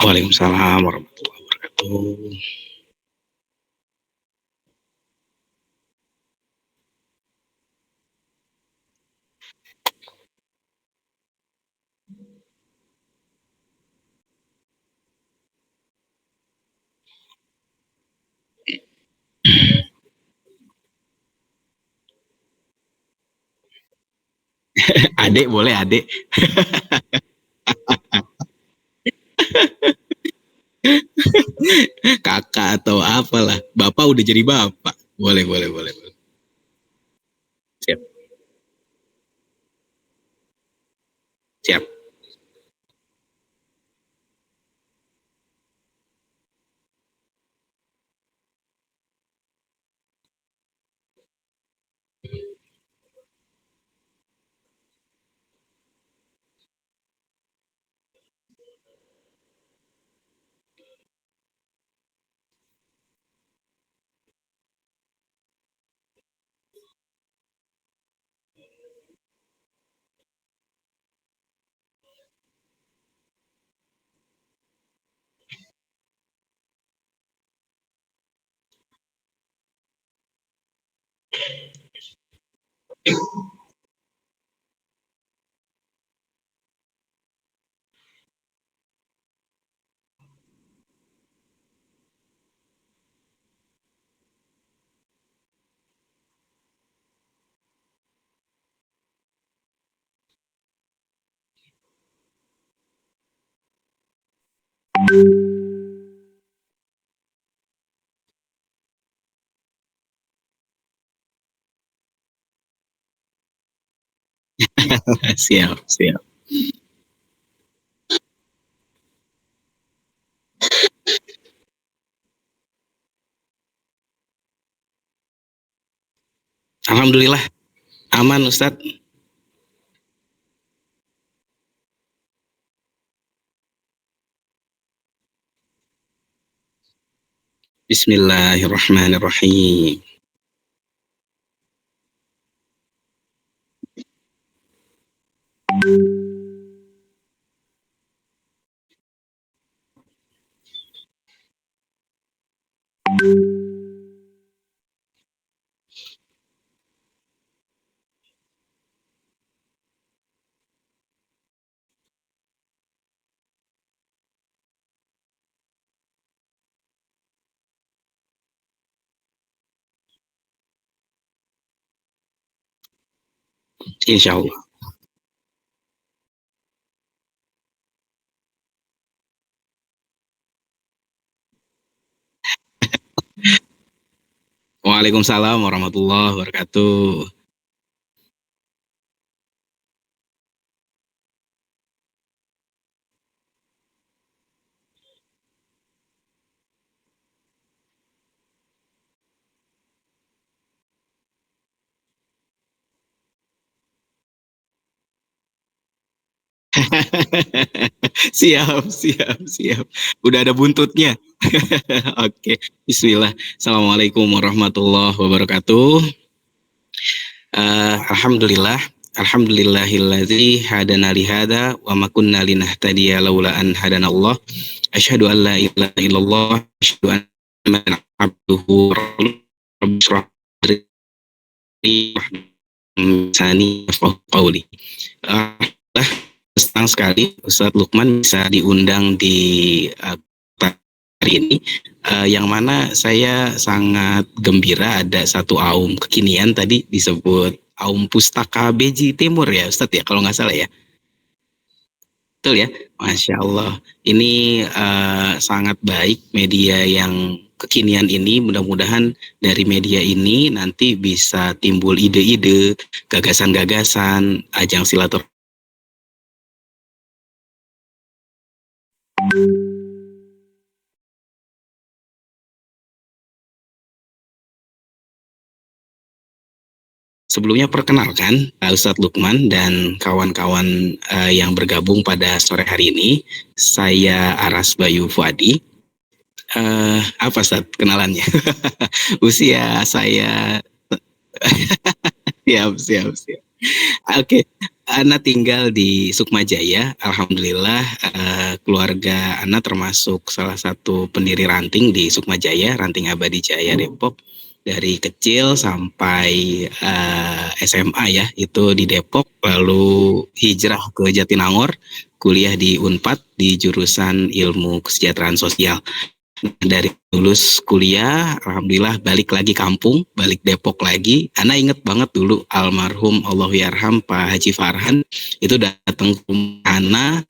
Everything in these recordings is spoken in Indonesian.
Waalaikumsalam warahmatullahi wabarakatuh. Adek boleh adek. Kakak atau apalah. Bapak udah jadi bapak. Boleh, boleh, boleh. Siap, siap. Siap, siap. Alhamdulillah aman Ustadz. Bismillahirrahmanirrahim. Insya Allah. Waalaikumsalam warahmatullahi wabarakatuh. Siap, siap, siap. Udah ada buntutnya. Oke, bismillah. Assalamualaikum warahmatullahi wabarakatuh. Alhamdulillah. Alhamdulillahilladzi hadana li hada wa ma kunna linahtadiya laula an hadana Allah. Asyhadu an la ilaha illallah, asyhadu anna Muhammadan abduhu wa rasuluh. Rabbi shrah li sadri qauli. Senang sekali Ustadz Lukman bisa diundang di hari ini, yang mana saya sangat gembira ada satu aum kekinian tadi disebut Aum Pustaka Beji Timur ya Ustadz ya kalau nggak salah ya. Betul ya, Masya Allah. Ini sangat baik media yang kekinian ini. Mudah-mudahan dari media ini nanti bisa timbul ide-ide, gagasan-gagasan, ajang silaturahmi. Sebelumnya perkenalkan Ustadz Lukman dan kawan-kawan yang bergabung pada sore hari ini. Saya Aras Bayu Fuadi. Apa Ustadz kenalannya? Usia saya siap, siap, siap. Oke, Ana tinggal di Sukma Jaya. Alhamdulillah, keluarga Ana termasuk salah satu pendiri ranting di Sukma Jaya, Ranting Abadi Jaya Depok. Dari kecil sampai SMA ya, itu di Depok, lalu hijrah ke Jatinangor, kuliah di Unpad di jurusan Ilmu Kesejahteraan Sosial. Dari lulus kuliah, alhamdulillah balik lagi kampung, balik Depok lagi. Ana inget banget dulu almarhum Allahyarham Pak Haji Farhan itu datang ke rumah Ana,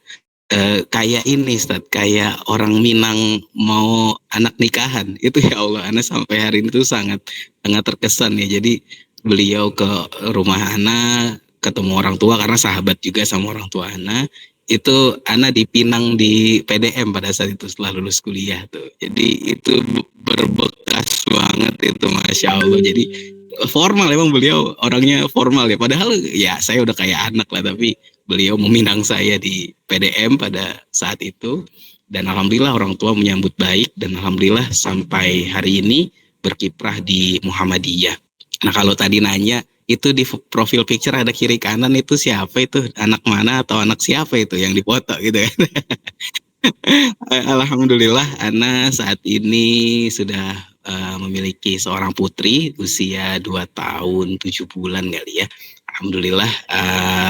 kayak ini Ustaz, kayak orang Minang mau anak nikahan. Itu ya Allah, Ana sampai hari ini tuh sangat sangat terkesan ya. Jadi beliau ke rumah Ana, ketemu orang tua karena sahabat juga sama orang tua Ana. Itu Ana dipinang di PDM pada saat itu setelah lulus kuliah tuh. Jadi itu berbekas banget itu, Masya Allah. Jadi formal, emang beliau orangnya formal ya. Padahal ya saya udah kayak anak lah, tapi beliau meminang saya di PDM pada saat itu, dan alhamdulillah orang tua menyambut baik, dan alhamdulillah sampai hari ini berkiprah di Muhammadiyah. Nah, kalau tadi nanya itu di profil picture ada kiri kanan, itu siapa, itu anak mana atau anak siapa itu yang dipoto gitu ya. Alhamdulillah Ana saat ini sudah memiliki seorang putri usia 2 tahun 7 bulan kali ya. Alhamdulillah,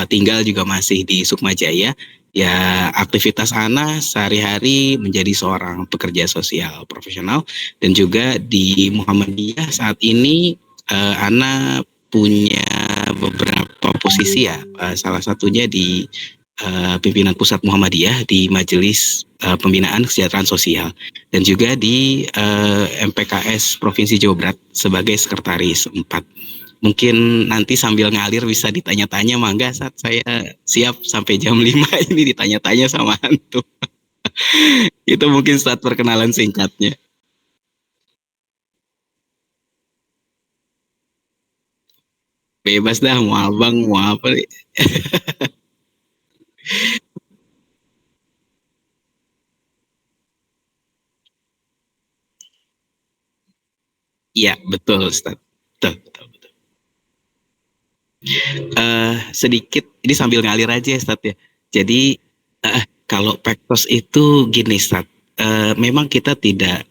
tinggal juga masih di Sukma Jaya. Ya, aktivitas Ana sehari-hari menjadi seorang pekerja sosial profesional, dan juga di Muhammadiyah saat ini Ana punya beberapa posisi ya. Salah satunya di pimpinan pusat Muhammadiyah di Majelis Pembinaan Kesejahteraan Sosial, dan juga di MPKS Provinsi Jawa Barat sebagai sekretaris 4. Mungkin nanti sambil ngalir bisa ditanya-tanya, mangga saat saya siap sampai jam 5 ini ditanya-tanya sama antum. Itu mungkin saat perkenalan singkatnya. Bebas dah, mau abang mau apa. Iya betul Ustaz. Betul, betul, betul. Sedikit ini sambil ngalir aja ya Ustaz ya. Jadi kalau Pektos itu gini Ustaz, memang kita tidak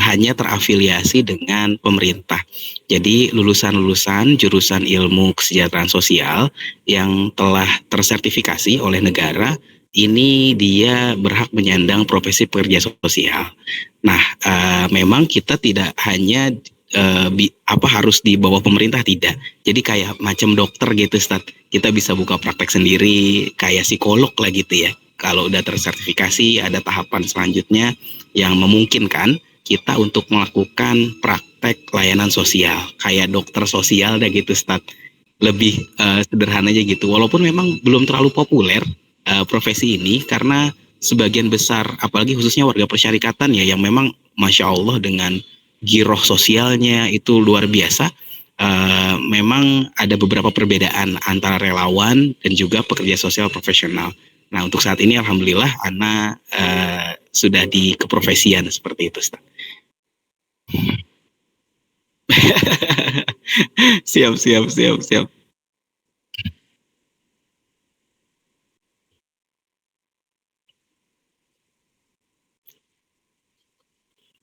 hanya terafiliasi dengan pemerintah. Jadi lulusan-lulusan jurusan ilmu kesejahteraan sosial yang telah tersertifikasi oleh negara, ini dia berhak menyandang profesi pekerja sosial. Nah, memang kita tidak hanya apa harus di bawah pemerintah, tidak. Jadi kayak macam dokter gitu, Ustaz. Kita bisa buka praktek sendiri, kayak psikolog lah gitu ya. Kalau udah tersertifikasi, ada tahapan selanjutnya yang memungkinkan kita untuk melakukan praktek layanan sosial, kayak dokter sosial dah gitu, Ustaz. Lebih sederhana aja gitu. Walaupun memang belum terlalu populer profesi ini, karena sebagian besar, apalagi khususnya warga persyarikatan ya, yang memang Masya Allah dengan giroh sosialnya itu luar biasa. Memang ada beberapa perbedaan antara relawan dan juga pekerja sosial profesional. Nah, untuk saat ini alhamdulillah Ana sudah di keprofesian seperti itu, Ustaz. Siap, siap, siap, siap.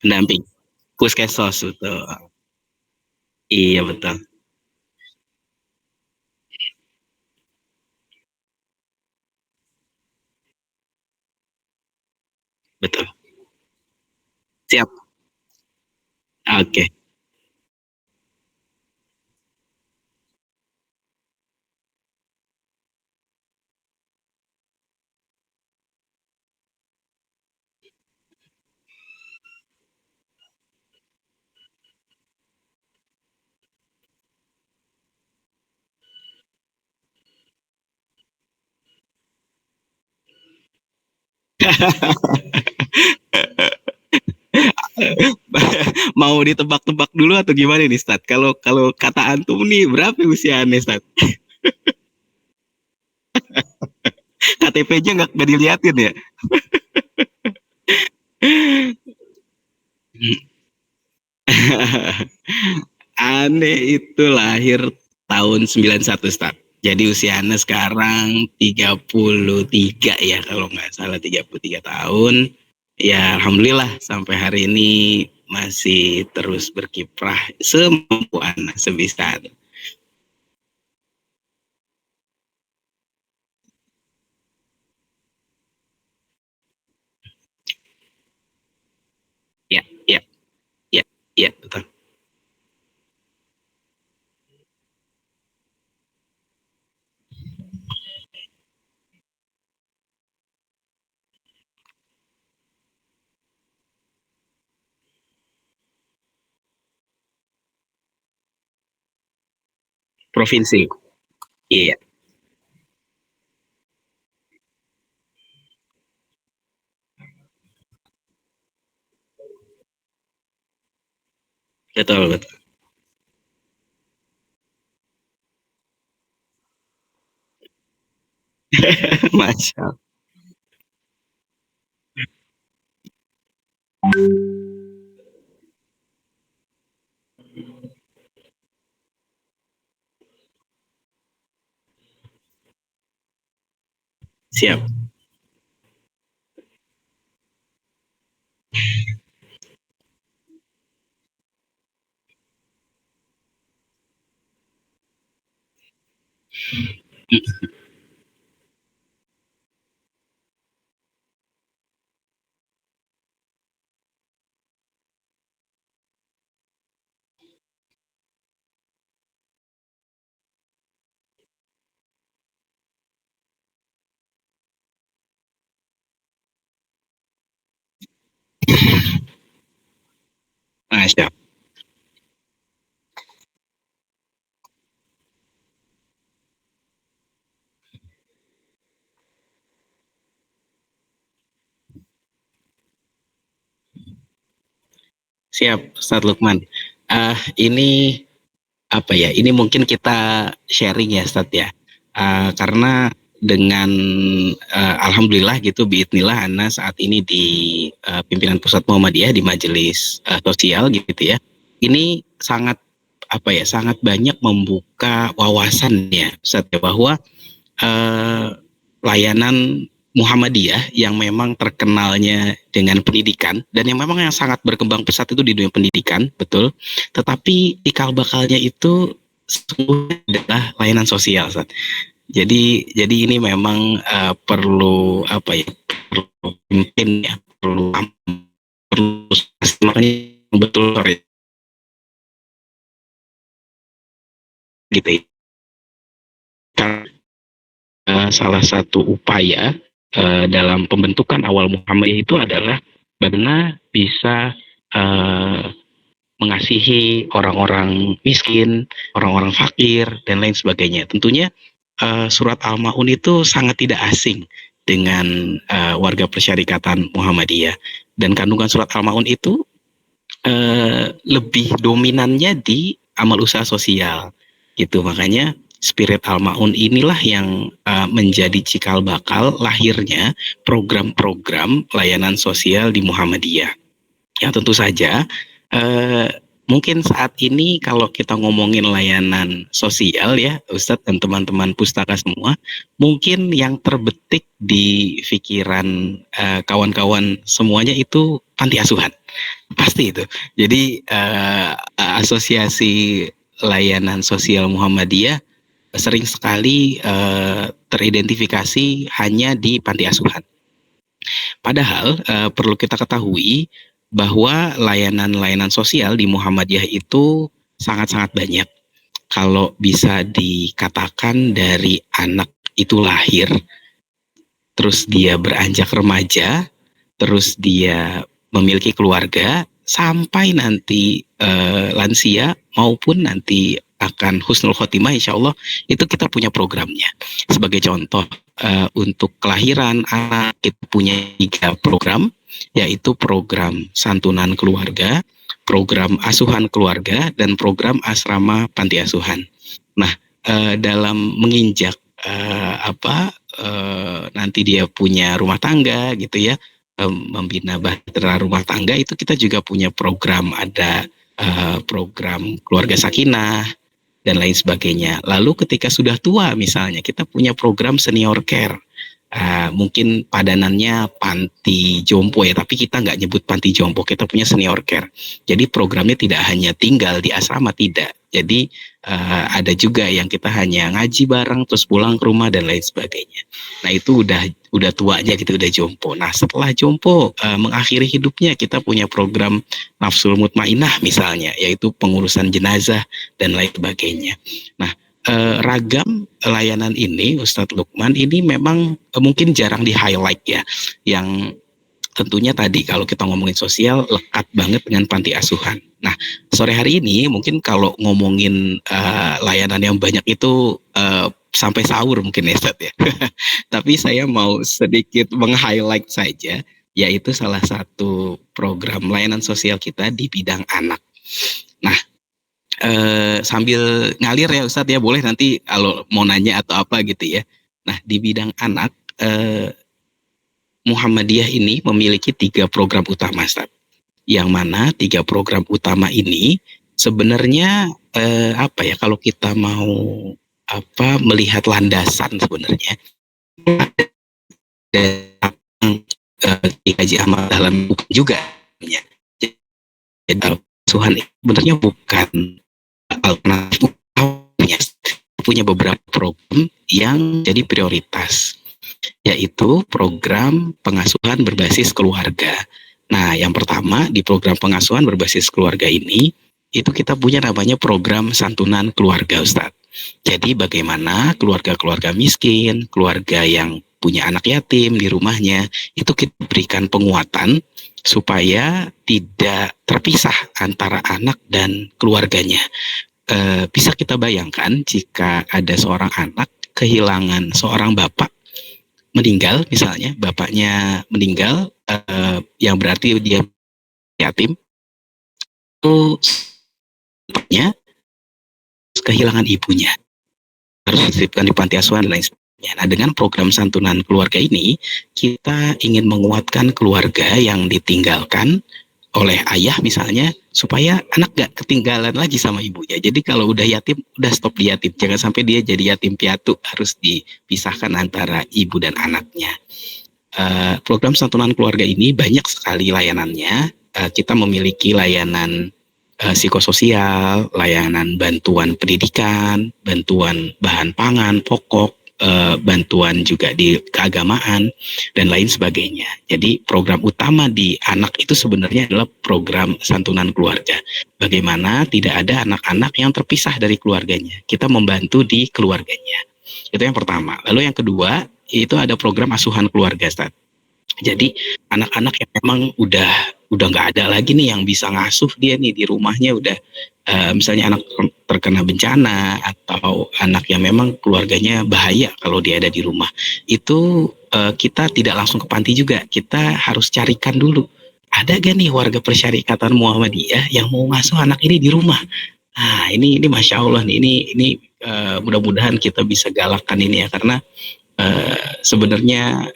Pendamping puskesos itu. Iya betul, betul. Siap. Oke. Mau ditebak-tebak dulu atau gimana nih, Stat? Kalau kalau kata antum nih berapa usia nih, Stat? KTP-nya nggak diliatin ya? Aneh itu lahir tahun 91, Stat. Jadi usia Ana sekarang 33 ya kalau nggak salah, 33 tahun. Ya alhamdulillah sampai hari ini masih terus berkiprah semampu Ana sebisa. Ya, ya, ya, ya, betul. Provinsi. Iya, betul, betul. Masya Allah. Siap, Masya Allah. Siap, Ustadz Lukman. Ini apa ya? Ini mungkin kita sharing ya, Ustadz ya. Karena dengan alhamdulillah gitu, biidnillah Ana saat ini di pimpinan pusat Muhammadiyah di majelis sosial gitu ya. Ini sangat apa ya? Sangat banyak membuka wawasan ya, Ustadz ya, bahwa eh, layanan Muhammadiyah yang memang terkenalnya dengan pendidikan dan yang memang yang sangat berkembang pesat itu di dunia pendidikan, betul. Tetapi cikal bakalnya itu semua adalah layanan sosial, Ustaz. Jadi ini memang perlu apa ya? Perlu mungkin ya, perlu makanya betul sorry, gitu ya. Salah satu upaya dalam pembentukan awal Muhammadiyah itu adalah bagaimana bisa uh, mengasihi orang-orang miskin, orang-orang fakir, dan lain sebagainya. Tentunya surat Al-Ma'un itu sangat tidak asing dengan warga persyarikatan Muhammadiyah. Dan kandungan surat Al-Ma'un itu lebih dominannya di amal usaha sosial gitu. Makanya spirit Al-Maun inilah yang menjadi cikal bakal lahirnya program-program layanan sosial di Muhammadiyah. Ya tentu saja eh, mungkin saat ini kalau kita ngomongin layanan sosial ya Ustadz dan teman-teman pustaka semua, mungkin yang terbetik di pikiran kawan-kawan semuanya itu panti asuhan. Pasti itu. Jadi asosiasi layanan sosial Muhammadiyah sering sekali teridentifikasi hanya di panti asuhan. Padahal perlu kita ketahui bahwa layanan-layanan sosial di Muhammadiyah itu sangat-sangat banyak. Kalau bisa dikatakan dari anak itu lahir, terus dia beranjak remaja, terus dia memiliki keluarga, sampai nanti lansia maupun nanti akan husnul khotimah insya Allah, itu kita punya programnya. Sebagai contoh, untuk kelahiran anak kita punya 3 program, yaitu program santunan keluarga, program asuhan keluarga, dan program asrama panti asuhan. Nah, dalam menginjak nanti dia punya rumah tangga gitu ya, membina bahtera rumah tangga, itu kita juga punya program, ada program keluarga sakinah, dan lain sebagainya. Lalu ketika sudah tua misalnya, kita punya program senior care. Mungkin padanannya panti jompo ya, tapi kita nggak nyebut panti jompo, kita punya senior care. Jadi programnya tidak hanya tinggal di asrama, tidak. Jadi ada juga yang kita hanya ngaji bareng terus pulang ke rumah dan lain sebagainya. Nah itu udah tuanya gitu, udah jompo. Nah setelah jompo mengakhiri hidupnya, kita punya program nafsul mutmainah misalnya, yaitu pengurusan jenazah dan lain sebagainya. Nah ragam layanan ini Ustadz Lukman ini memang mungkin jarang di highlight ya, yang tentunya tadi kalau kita ngomongin sosial lekat banget dengan panti asuhan. Nah sore hari ini mungkin kalau ngomongin layanan yang banyak itu sampai sahur mungkin ya Ustadz ya. Tapi saya mau sedikit meng-highlight saja, yaitu salah satu program layanan sosial kita di bidang anak. Nah sambil ngalir ya Ustadz ya, boleh nanti kalau mau nanya atau apa gitu ya. Nah di bidang anak Muhammadiyah ini memiliki 3 program utama Ustadz. Yang mana 3 program utama ini sebenarnya apa ya, kalau kita mau melihat landasan sebenarnya Haji Ahmad Dahlan juga ya. Jadi asuhan sebenarnya bukan alternatif, punya beberapa program yang jadi prioritas, yaitu program pengasuhan berbasis keluarga. Nah, yang pertama di program pengasuhan berbasis keluarga ini, itu kita punya namanya program santunan keluarga Ustadz. Jadi bagaimana keluarga-keluarga miskin, keluarga yang punya anak yatim di rumahnya, itu kita berikan penguatan supaya tidak terpisah antara anak dan keluarganya. Bisa kita bayangkan jika ada seorang anak kehilangan seorang bapak, meninggal misalnya, bapaknya meninggal, yang berarti dia yatim, itu bapaknya kehilangan ibunya, harus dititipkan di panti asuhan dan lain sebagainya. Nah dengan program santunan keluarga ini, kita ingin menguatkan keluarga yang ditinggalkan oleh ayah misalnya, supaya anak gak ketinggalan lagi sama ibunya. Jadi kalau udah yatim, udah stop di yatim, jangan sampai dia jadi yatim piatu, harus dipisahkan antara ibu dan anaknya. Program santunan keluarga ini banyak sekali layanannya. Kita memiliki layanan psikososial, layanan bantuan pendidikan, bantuan bahan pangan pokok, bantuan juga di keagamaan dan lain sebagainya. Jadi program utama di anak itu sebenarnya adalah program santunan keluarga. Bagaimana tidak ada anak-anak yang terpisah dari keluarganya, kita membantu di keluarganya. Itu yang pertama. Lalu yang kedua, itu ada program asuhan keluarga Ustaz. Jadi anak-anak yang memang udah nggak ada lagi nih yang bisa ngasuh dia nih di rumahnya, udah misalnya anak terkena bencana atau anak yang memang keluarganya bahaya kalau dia ada di rumah, itu kita tidak langsung ke panti juga, kita harus carikan dulu ada gak nih warga Persyarikatan Muhammadiyah yang mau ngasuh anak ini di rumah. Nah ini Masya Allah nih, ini mudah-mudahan kita bisa galakkan ini ya, karena sebenarnya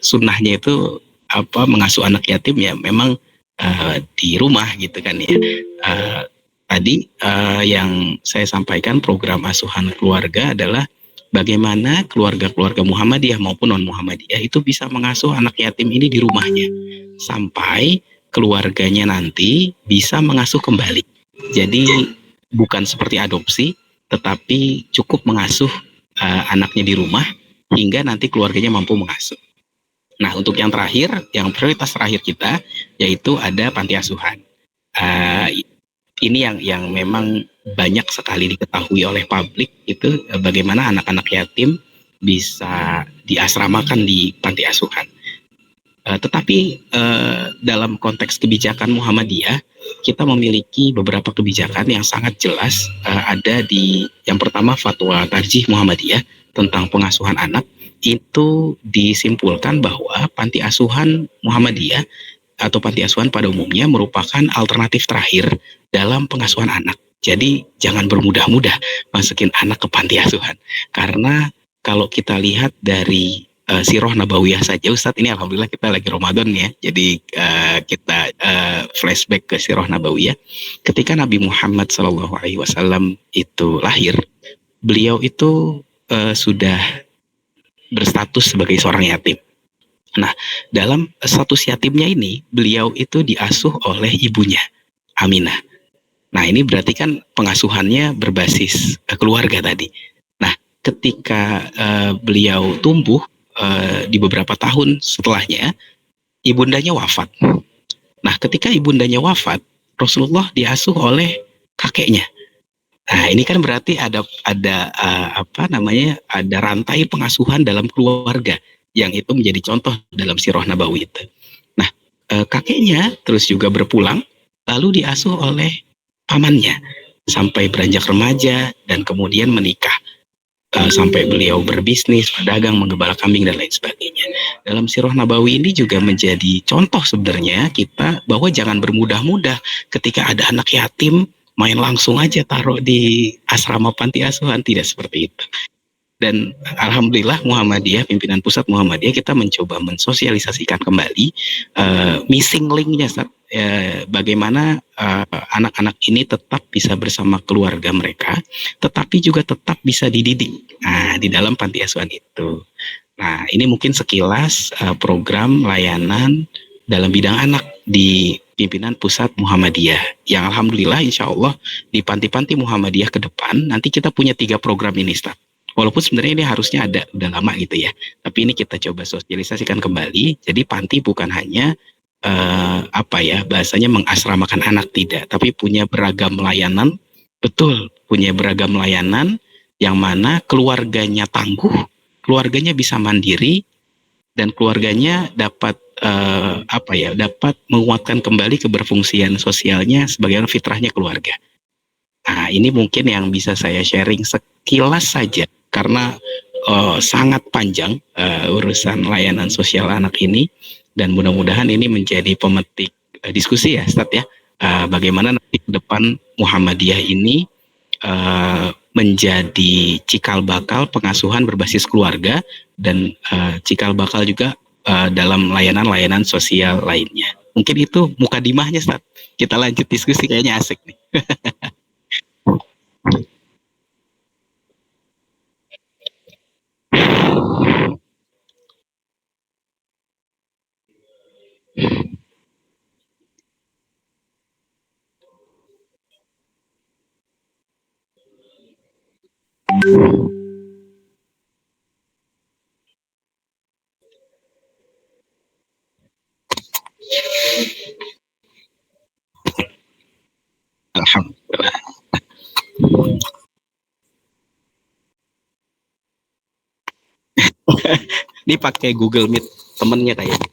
sunnahnya itu mengasuh anak yatim ya memang di rumah gitu kan ya. Tadi yang saya sampaikan program asuhan keluarga adalah bagaimana keluarga-keluarga Muhammadiyah maupun non Muhammadiyah itu bisa mengasuh anak yatim ini di rumahnya sampai keluarganya nanti bisa mengasuh kembali. Jadi bukan seperti adopsi, tetapi cukup mengasuh anaknya di rumah hingga nanti keluarganya mampu mengasuh. Nah untuk yang terakhir, yang prioritas terakhir kita, yaitu ada panti asuhan. Ini yang memang banyak sekali diketahui oleh publik, itu bagaimana anak-anak yatim bisa diasramakan di panti asuhan. Tetapi dalam konteks kebijakan Muhammadiyah, kita memiliki beberapa kebijakan yang sangat jelas. Ada di yang pertama Fatwa Tarjih Muhammadiyah tentang pengasuhan anak, itu disimpulkan bahwa panti asuhan Muhammadiyah atau panti asuhan pada umumnya merupakan alternatif terakhir dalam pengasuhan anak. Jadi jangan bermudah-mudah masukin anak ke panti asuhan, karena kalau kita lihat dari Sirah Nabawiyah saja Ustadz. Ini alhamdulillah kita lagi Ramadan ya. Jadi kita flashback ke Sirah Nabawiyah. Ketika Nabi Muhammad SAW itu lahir, beliau itu sudah berstatus sebagai seorang yatim. Nah, dalam status yatimnya ini, beliau itu diasuh oleh ibunya, Aminah. Nah, ini berarti kan pengasuhannya berbasis keluarga tadi. Nah, ketika beliau tumbuh, di beberapa tahun setelahnya, ibundanya wafat. Nah, ketika ibundanya wafat, Rasulullah diasuh oleh kakeknya. Nah, ini kan berarti ada rantai pengasuhan dalam keluarga yang itu menjadi contoh dalam Sirah Nabawi itu. Nah, kakeknya terus juga berpulang lalu diasuh oleh pamannya sampai beranjak remaja dan kemudian menikah. Sampai beliau berbisnis, berdagang, menggembala kambing dan lain sebagainya. Dalam Sirah Nabawi ini juga menjadi contoh sebenarnya kita bahwa jangan bermudah-mudah ketika ada anak yatim main langsung aja taruh di asrama panti asuhan, tidak seperti itu. Dan alhamdulillah Muhammadiyah, pimpinan pusat Muhammadiyah, kita mencoba mensosialisasikan kembali missing linknya, bagaimana anak-anak ini tetap bisa bersama keluarga mereka, tetapi juga tetap bisa dididik di dalam panti asuhan itu. Nah, ini mungkin sekilas program layanan dalam bidang anak di pimpinan pusat Muhammadiyah, yang alhamdulillah insya Allah di panti-panti Muhammadiyah ke depan nanti kita punya 3 program ini, Ustaz. Walaupun sebenarnya ini harusnya ada udah lama gitu ya, tapi ini kita coba sosialisasikan kembali. Jadi panti bukan hanya bahasanya mengasramakan anak, tidak, tapi punya beragam layanan. Betul, punya beragam layanan yang mana keluarganya tangguh, keluarganya bisa mandiri, dan keluarganya dapat dapat menguatkan kembali keberfungsian sosialnya sebagaimana fitrahnya keluarga. Nah, ini mungkin yang bisa saya sharing sekilas saja karena sangat panjang urusan layanan sosial anak ini, dan mudah-mudahan ini menjadi pemetik diskusi ya, Ustadz ya. Bagaimana nanti ke depan Muhammadiyah ini menjadi cikal bakal pengasuhan berbasis keluarga dan cikal bakal juga dalam layanan-layanan sosial lainnya. Mungkin itu mukadimahnya, Ustadz. Kita lanjut diskusi, kayaknya asik nih. Alhamdulillah. Ini pakai Google Meet temennya kayaknya.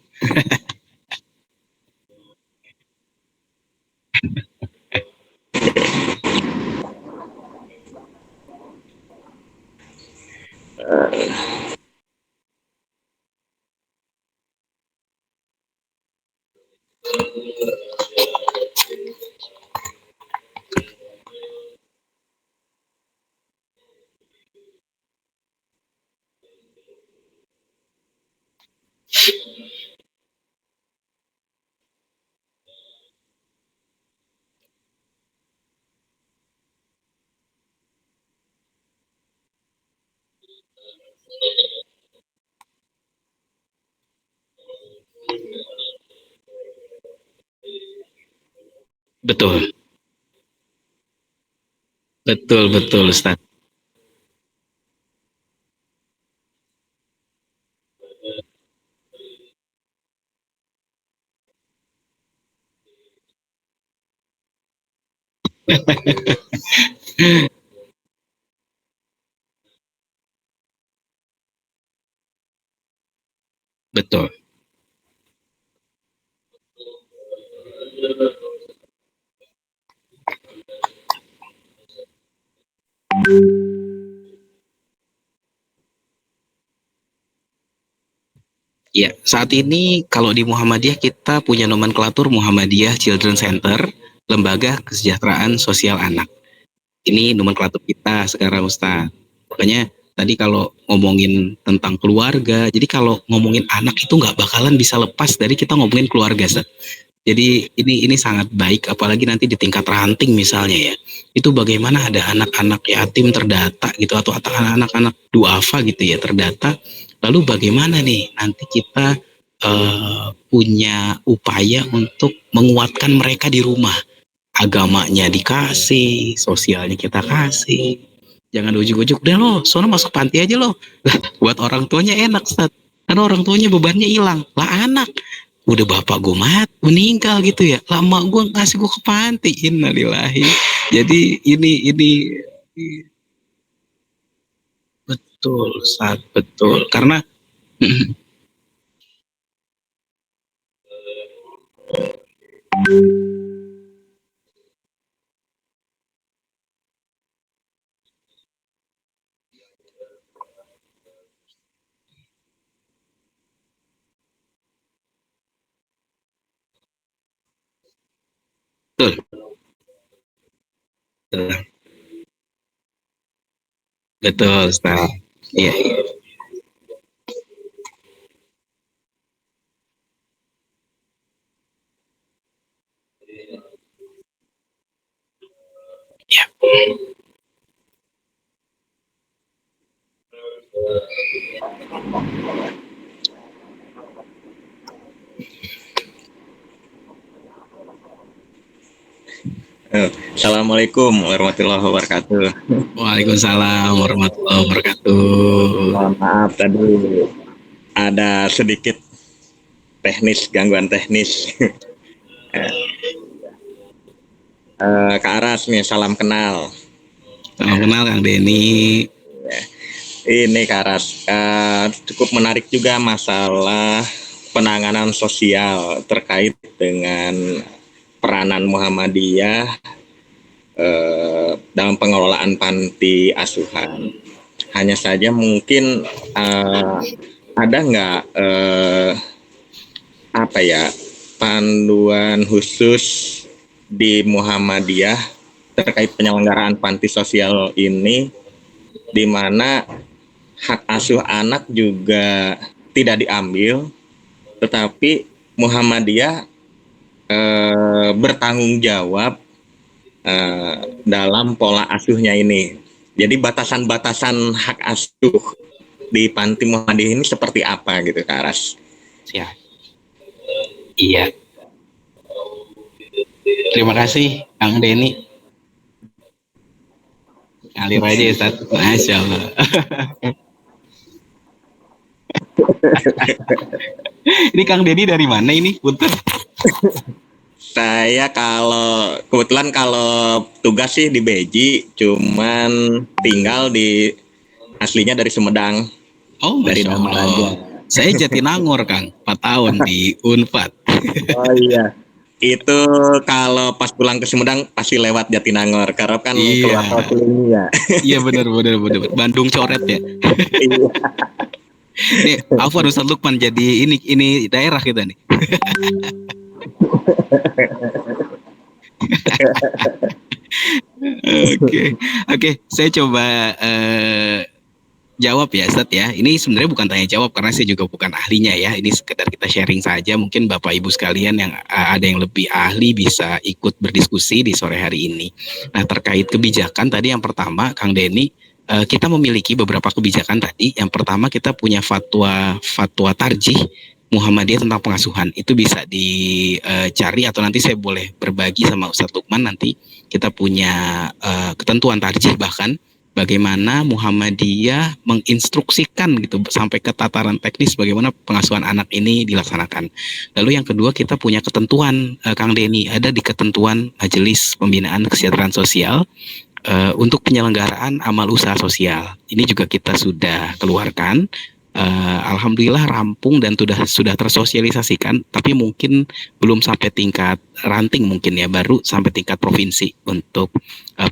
Betul, betul, betul, Ustaz. Betul. Ya, saat ini kalau di Muhammadiyah kita punya nomenklatur Muhammadiyah Children Center, Lembaga Kesejahteraan Sosial Anak. Ini nomenklatur kita sekarang, Ustaz. Makanya tadi kalau ngomongin tentang keluarga, jadi kalau ngomongin anak itu nggak bakalan bisa lepas dari kita ngomongin keluarga, Seth. Jadi ini sangat baik, apalagi nanti di tingkat ranting misalnya ya. Itu bagaimana ada anak-anak yatim terdata gitu, atau anak-anak duafa gitu ya terdata. Lalu bagaimana nih nanti kita punya upaya untuk menguatkan mereka di rumah. Agamanya dikasih, sosialnya kita kasih. Jangan ujuk-ujuk, deh lo, soalnya masuk panti aja lo. Lah, buat orang tuanya enak, Stat. Karena orang tuanya bebannya hilang. Lah anak, udah bapak gue meninggal gitu ya, lama gue ngasih gue ke panti, innalillahi. Jadi ini betul, saat betul karena betul, betul, Ustaz. Iya, iya. Ya, Assalamualaikum warahmatullahi wabarakatuh. Waalaikumsalam warahmatullahi wabarakatuh. Mohon maaf tadi ada sedikit gangguan teknis. Kak Aras nih, salam kenal. Salam kenal Kang Denny. Ini Kak Aras, cukup menarik juga masalah penanganan sosial terkait dengan peranan Muhammadiyah dalam pengelolaan panti asuhan. Hanya saja mungkin ada nggak panduan khusus di Muhammadiyah terkait penyelenggaraan panti sosial ini, di mana hak asuh anak juga tidak diambil, tetapi Muhammadiyah bertanggung jawab dalam pola asuhnya ini. Jadi batasan-batasan hak asuh di panti Muhammadiyah ini seperti apa gitu Kak Aras? Ya. Iya. Terima kasih Kang Denny. Ngalir aja ya, Ustaz. Masya Allah. Ini Kang Denny dari mana ini? Punten. Saya kebetulan kalau tugas sih di Beji, cuman tinggal aslinya dari Sumedang. Oh, dari Damaraja. Saya Jatinangor, Kang. 4 tahun di Unpad. Oh iya. Itu kalau pas pulang ke Sumedang pasti lewat Jatinangor, karena kan keluar tol ini ya. Iya benar. Bandung coret ya. Iya. Nih, Afwan Ustaz Lukman jadi ini daerah kita nih. Oke, saya coba jawab ya, Ustaz ya. Ini sebenarnya bukan tanya jawab karena saya juga bukan ahlinya ya. Ini sekedar kita sharing saja. Mungkin Bapak Ibu sekalian yang ada yang lebih ahli bisa ikut berdiskusi di sore hari ini. Nah, terkait kebijakan tadi yang pertama, Kang Denny, kita memiliki beberapa kebijakan tadi. Yang pertama kita punya fatwa tarjih Muhammadiyah tentang pengasuhan. Itu bisa dicari atau nanti saya boleh berbagi sama Ustadz Lukman. Nanti kita punya ketentuan tarjih bahkan bagaimana Muhammadiyah menginstruksikan gitu sampai ke tataran teknis bagaimana pengasuhan anak ini dilaksanakan. Lalu yang kedua kita punya ketentuan Kang Denny, ada di ketentuan Majelis Pembinaan Kesejahteraan Sosial untuk penyelenggaraan amal usaha sosial. Ini juga kita sudah keluarkan. Alhamdulillah rampung dan sudah tersosialisasikan, tapi mungkin belum sampai tingkat ranting mungkin ya, baru sampai tingkat provinsi untuk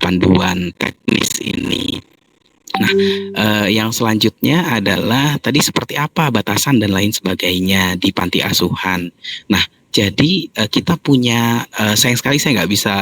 panduan teknis ini. Nah, yang selanjutnya adalah tadi seperti apa batasan dan lain sebagainya di panti asuhan. Nah, jadi kita punya sayang sekali saya nggak bisa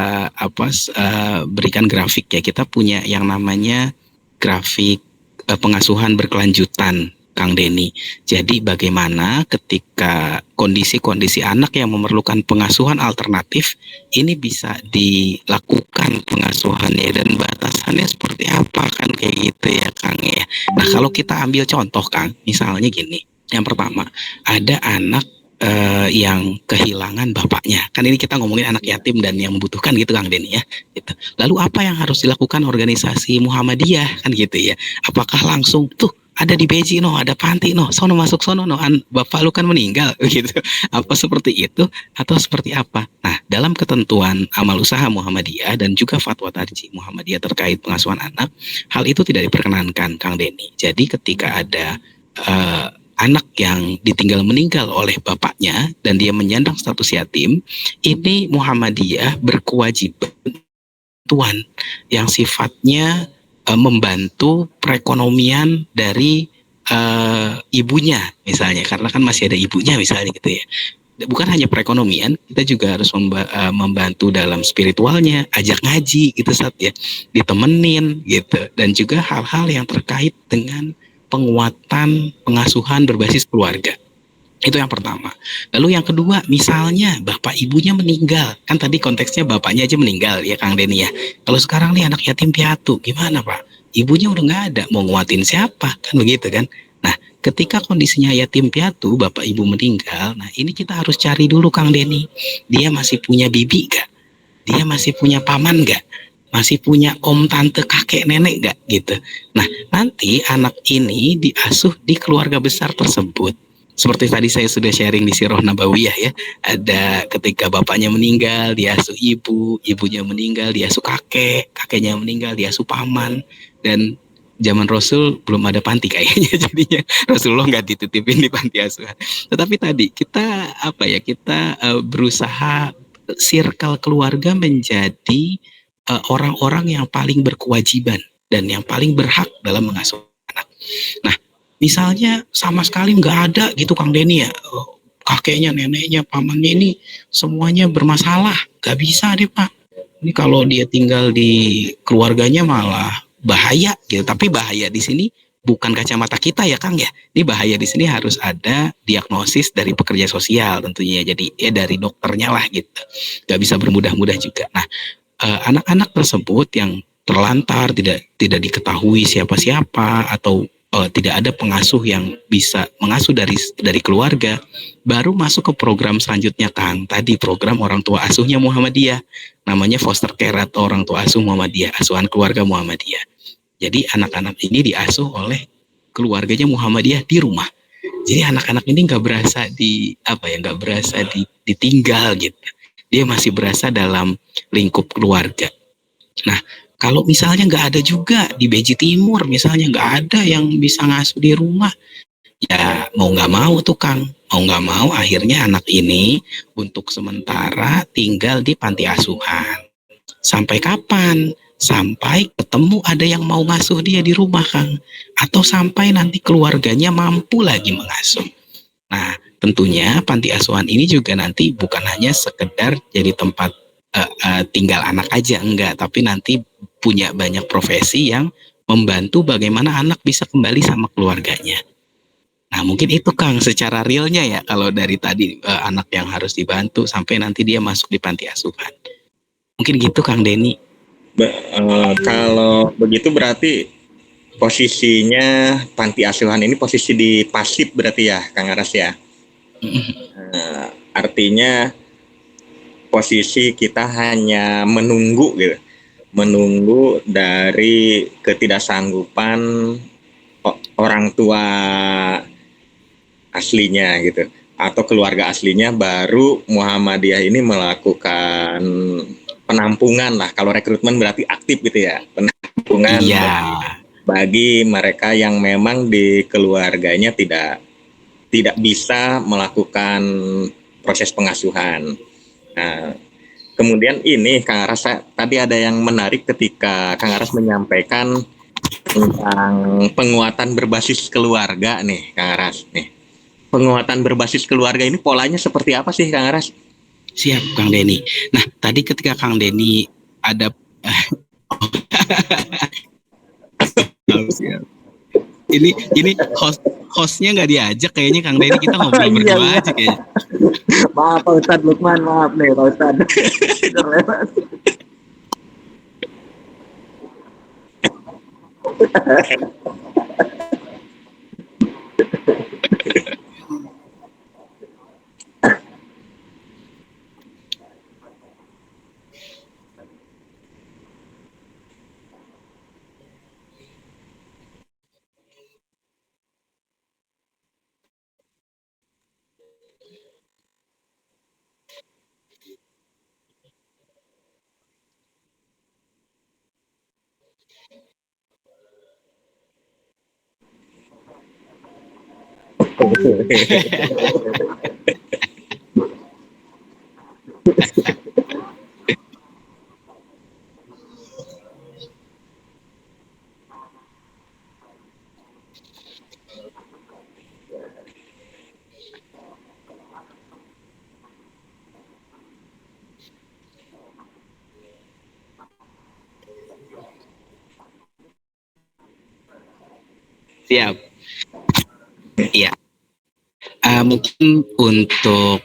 berikan grafik ya. Kita punya yang namanya grafik pengasuhan berkelanjutan, Kang Denny. Jadi bagaimana ketika kondisi-kondisi anak yang memerlukan pengasuhan alternatif ini bisa dilakukan pengasuhannya dan batasannya seperti apa kan kayak gitu ya Kang ya. Nah kalau kita ambil contoh Kang, misalnya gini, yang pertama ada anak yang kehilangan bapaknya. Kan ini kita ngomongin anak yatim dan yang membutuhkan gitu Kang Denny ya. Gitu. Lalu apa yang harus dilakukan organisasi Muhammadiyah kan gitu ya? Apakah langsung tuh ada di Beji no, ada panti no, sono masuk sono no, bapak lu kan meninggal gitu. Apa seperti itu atau seperti apa? Nah, dalam ketentuan amal usaha Muhammadiyah dan juga fatwa tarjih Muhammadiyah terkait pengasuhan anak, hal itu tidak diperkenankan Kang Denny. Jadi ketika ada anak yang ditinggal meninggal oleh bapaknya dan dia menyandang status yatim, ini Muhammadiyah berkewajiban tuan yang sifatnya membantu perekonomian dari ibunya misalnya, karena kan masih ada ibunya misalnya gitu ya. Bukan hanya perekonomian, kita juga harus membantu dalam spiritualnya, ajak ngaji gitu Sat ya, ditemenin gitu, dan juga hal-hal yang terkait dengan penguatan pengasuhan berbasis keluarga. Itu yang pertama. Lalu yang kedua, misalnya bapak ibunya meninggal. Kan tadi konteksnya bapaknya aja meninggal ya Kang Denny ya. Kalau sekarang nih anak yatim piatu, gimana Pak? Ibunya udah nggak ada, mau nguatin siapa? Kan begitu kan? Nah, ketika kondisinya yatim piatu, bapak ibu meninggal, nah ini kita harus cari dulu Kang Denny. Dia masih punya bibi gak? Dia masih punya paman gak? Masih punya om, tante, kakek, nenek gak? Gitu. Nah, nanti anak ini diasuh di keluarga besar tersebut. Seperti tadi saya sudah sharing di Sirah Nabawiyah ya, ada ketika bapaknya meninggal diasuh ibu, ibunya meninggal diasuh kakek, kakeknya meninggal diasuh paman, dan zaman Rasul belum ada panti kayaknya, jadinya Rasulullah nggak dititipin di panti asuhan. Tetapi tadi kita kita berusaha circle keluarga menjadi orang-orang yang paling berkewajiban dan yang paling berhak dalam mengasuh anak. Nah, misalnya sama sekali nggak ada gitu Kang Denny ya, kakeknya, neneknya, pamannya ini semuanya bermasalah, nggak bisa deh Pak. Ini kalau dia tinggal di keluarganya malah bahaya gitu. Tapi bahaya di sini bukan kacamata kita ya Kang ya. Ini bahaya di sini harus ada diagnosis dari pekerja sosial tentunya. Jadi ya dari dokternya lah gitu. Nggak bisa bermudah-mudah juga. Nah, anak-anak tersebut yang terlantar, tidak diketahui siapa-siapa, atau tidak ada pengasuh yang bisa mengasuh dari keluarga, baru masuk ke program selanjutnya Kang. Tadi program orang tua asuhnya Muhammadiyah, namanya foster care atau orang tua asuh Muhammadiyah, asuhan keluarga Muhammadiyah. Jadi anak-anak ini diasuh oleh keluarganya Muhammadiyah di rumah. Jadi anak-anak ini nggak berasa nggak berasa ditinggal gitu. Dia masih berasa dalam lingkup keluarga. Nah, kalau misalnya nggak ada juga di Beji Timur, misalnya nggak ada yang bisa ngasuh di rumah, ya mau nggak mau tuh Kang, mau nggak mau akhirnya anak ini untuk sementara tinggal di panti asuhan. Sampai kapan? Sampai ketemu ada yang mau ngasuh dia di rumah Kang, atau sampai nanti keluarganya mampu lagi mengasuh. Nah, tentunya panti asuhan ini juga nanti bukan hanya sekedar jadi tempat tinggal anak aja, enggak, tapi nanti punya banyak profesi yang membantu bagaimana anak bisa kembali sama keluarganya. Nah, mungkin itu Kang secara realnya ya, kalau dari tadi anak yang harus dibantu sampai nanti dia masuk di panti asuhan. Mungkin gitu Kang Denny. Kalau begitu berarti posisinya panti asuhan ini posisi di pasif berarti ya Kang Aras ya. Artinya posisi kita hanya menunggu gitu, menunggu dari ketidaksanggupan orang tua aslinya gitu atau keluarga aslinya, baru Muhammadiyah ini melakukan penampungan lah. Kalau rekrutmen berarti aktif gitu ya, penampungan bagi mereka yang memang di keluarganya tidak bisa melakukan proses pengasuhan. Nah, kemudian ini Kang Aras, tadi ada yang menarik ketika Kang Aras menyampaikan tentang penguatan berbasis keluarga nih Kang Aras nih. Penguatan berbasis keluarga ini polanya seperti apa sih Kang Aras? Siap Kang Denny. Nah, tadi ketika Kang Denny ada ini hostnya nggak diajak kayaknya Kang Denny, kita ngobrol berdua aja kayaknya. Maaf Pak Ustadz Lukman, maaf nih Pak Ustadz. Siap. Iya. Mungkin untuk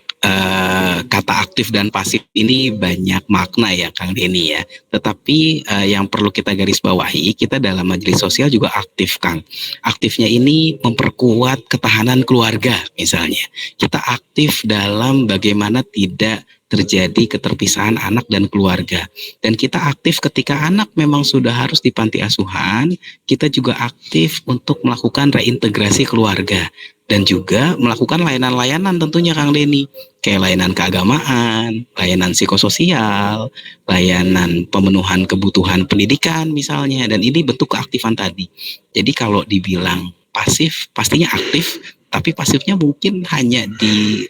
kata aktif dan pasif ini banyak makna ya Kang Denny ya. Tetapi yang perlu kita garis bawahi, kita dalam majelis sosial juga aktif Kang. Aktifnya ini memperkuat ketahanan keluarga misalnya. Kita aktif dalam bagaimana tidak terjadi keterpisahan anak dan keluarga. Dan kita aktif ketika anak memang sudah harus di panti asuhan, kita juga aktif untuk melakukan reintegrasi keluarga. Dan juga melakukan layanan-layanan tentunya Kang Denny, kayak layanan keagamaan, layanan psikososial, layanan pemenuhan kebutuhan pendidikan misalnya, dan ini bentuk keaktifan tadi. Jadi kalau dibilang pasif, pastinya aktif, tapi pasifnya mungkin hanya di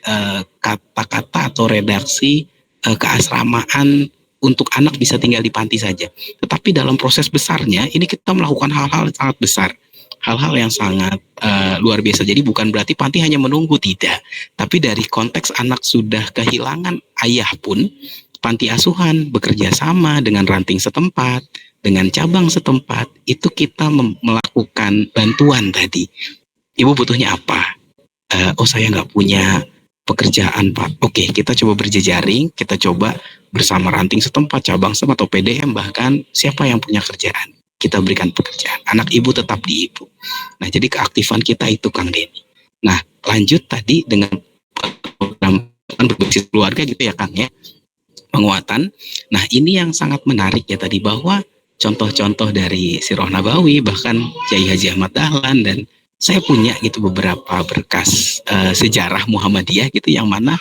kata-kata atau redaksi keasramaan untuk anak bisa tinggal di panti saja. Tetapi dalam proses besarnya, ini kita melakukan hal-hal sangat besar, hal-hal yang sangat luar biasa. Jadi bukan berarti panti hanya menunggu, tidak. Tapi dari konteks anak sudah kehilangan ayah pun, panti asuhan bekerja sama dengan ranting setempat, dengan cabang setempat, itu kita melakukan bantuan tadi. Ibu butuhnya apa? Oh saya nggak punya pekerjaan Pak. Oke, kita coba berjejaring, kita coba bersama ranting setempat, cabang setempat, atau PDM bahkan, siapa yang punya kerjaan, kita berikan pekerjaan. Anak ibu tetap di ibu. Nah, jadi keaktifan kita itu Kang Denny. Nah, lanjut tadi dengan program berbasis keluarga gitu ya Kang ya, penguatan. Nah, ini yang sangat menarik ya tadi, bahwa contoh-contoh dari Sirah Nabawi, bahkan Kiai Haji Ahmad Dahlan, dan saya punya gitu beberapa berkas sejarah Muhammadiyah gitu, yang mana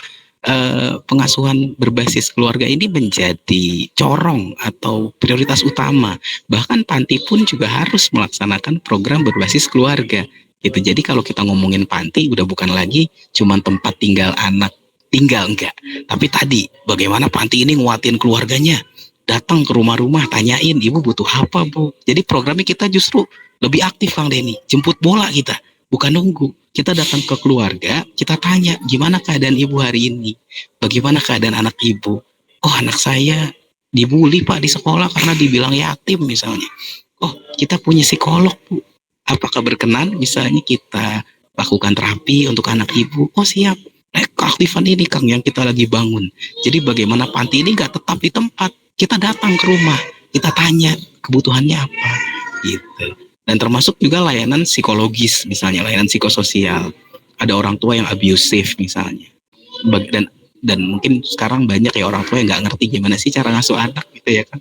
pengasuhan berbasis keluarga ini menjadi corong atau prioritas utama. Bahkan panti pun juga harus melaksanakan program berbasis keluarga gitu. Jadi kalau kita ngomongin panti, udah bukan lagi cuma tempat tinggal anak tinggal, enggak, tapi tadi bagaimana panti ini nguatin keluarganya, datang ke rumah-rumah, tanyain ibu butuh apa Bu. Jadi programnya kita justru lebih aktif Kang Denny, jemput bola kita, bukan nunggu. Kita datang ke keluarga, kita tanya gimana keadaan ibu hari ini, bagaimana keadaan anak ibu. Oh anak saya dibully Pak di sekolah karena dibilang yatim misalnya. Oh kita punya psikolog Bu, apakah berkenan misalnya kita lakukan terapi untuk anak ibu? Oh siap. Keaktifan ini Kang yang kita lagi bangun. Jadi bagaimana panti ini gak tetap di tempat, kita datang ke rumah, kita tanya kebutuhannya apa gitu. Dan termasuk juga layanan psikologis misalnya, layanan psikososial. Ada orang tua yang abusive misalnya, dan mungkin sekarang banyak ya orang tua yang nggak ngerti gimana sih cara ngasuh anak gitu ya kan.